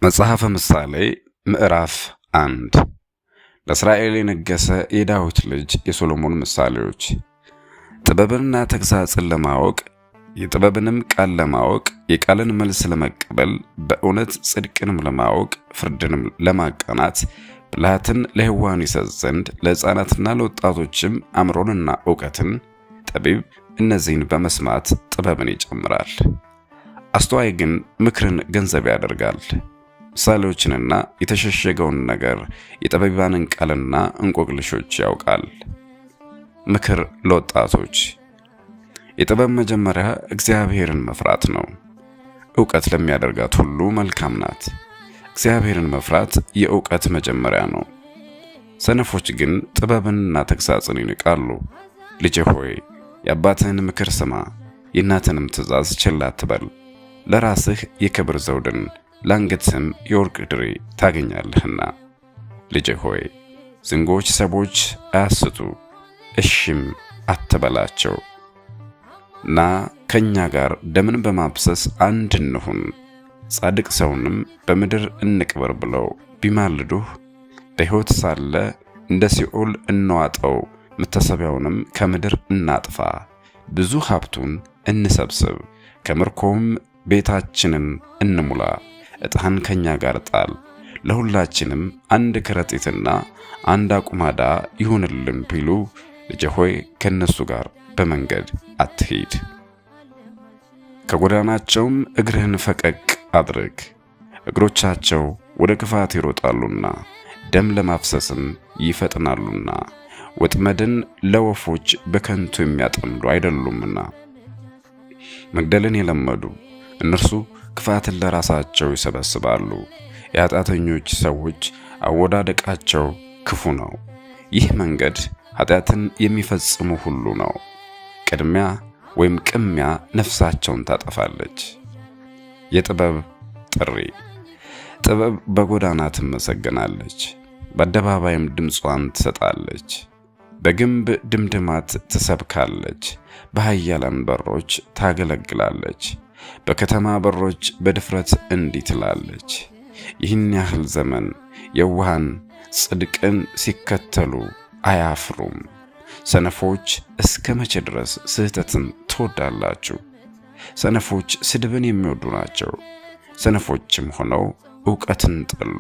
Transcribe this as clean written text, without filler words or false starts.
መጽሐፈ ምሳሌ ምዕራፍ 1 ለእስራኤል የነገሰ የዳዊት ልጅ የሶሎሞን ምሳሌዎች። ጥበብንና ተግሣጽን ለማወቅ የጥበብንም ቃል ለማወቅ የቃልን መልስ ለመቀበል በእውነት ጽድቅንም ለማወቅ ፍርድንም ለማቃናት ብልሃትን ለሕያዋን ይሰጥ ዘንድ ለሕፃናትና ለወጣቶችም አእምሮንና ዕውቀትን ጠቢብ እነዚህን በመስማት ጥበብን ይጨምራል። አስተዋይ ግን ምክርን ገንዘብ ያደርጋል። ምሳሌዎችንና የተሸሸገውን ነገር የጠቢባንን ቃልና እንቆቅልሾች ያውቃል። ምክር ለወጣቶች። የጥበብ መጀመሪያ እግዚአብሔርን መፍራት ነው። ዕውቀት ለሚያደርጋት ሁሉ መልካም ናት። እግዚአብሔርን መፍራት የዕውቀት መጀመሪያ ነው። ሰነፎች ግን ጥበብንና ተግሣጽን ይንቃሉ። ልጄ ሆይ የአባትህን ምክር ስማ፣ የእናትህንም ትእዛዝ ችላ አትበል። ለራስህ የክብር ዘውድን ለአንገትህም የወርቅ ድሪ ታገኛለህና። ልጄ ሆይ ዝንጎች ሰዎች አያስቱ፣ እሺም አትበላቸው። ና ከእኛ ጋር ደምን በማፍሰስ አንድ እንሁን፣ ጻድቅ ሰውንም በምድር እንቅበር ብለው ቢማልዱህ፣ በሕይወት ሳለ እንደ ሲኦል እንዋጠው፣ መታሰቢያውንም ከምድር እናጥፋ። ብዙ ሀብቱን እንሰብስብ፣ ከምርኮውም ቤታችንን እንሙላ። ዕጣህን ከእኛ ጋር ጣል፣ ለሁላችንም አንድ ከረጢትና አንድ አቁማዳ ይሁንልን ቢሉ፣ ልጄ ሆይ ከእነሱ ጋር በመንገድ አትሂድ። ከጎዳናቸውም እግርህን ፈቀቅ አድርግ። እግሮቻቸው ወደ ክፋት ይሮጣሉና ደም ለማፍሰስም ይፈጥናሉና፣ ወጥመድን ለወፎች በከንቱ የሚያጠምዱ አይደሉምና። መግደልን የለመዱ እነርሱ ክፋትን ለራሳቸው ይሰበስባሉ። የኃጢአተኞች ሰዎች አወዳደቃቸው ክፉ ነው። ይህ መንገድ ኃጢአትን የሚፈጽሙ ሁሉ ነው። ቅድሚያ ወይም ቅሚያ ነፍሳቸውን ታጠፋለች። የጥበብ ጥሪ። ጥበብ በጎዳና ትመሰገናለች፣ በአደባባይም ድምጿን ትሰጣለች። በግንብ ድምድማት ትሰብካለች፣ በኃያላን በሮች ታገለግላለች። በከተማ በሮች በድፍረት እንዲህ ትላለች፣ ይህን ያህል ዘመን የዋሃን ጽድቅን ሲከተሉ አያፍሩም። ሰነፎች እስከ መቼ ድረስ ስህተትን ትወዳላችሁ? ሰነፎች ስድብን የሚወዱ ናቸው። ሰነፎችም ሆነው ዕውቀትን ጠሉ።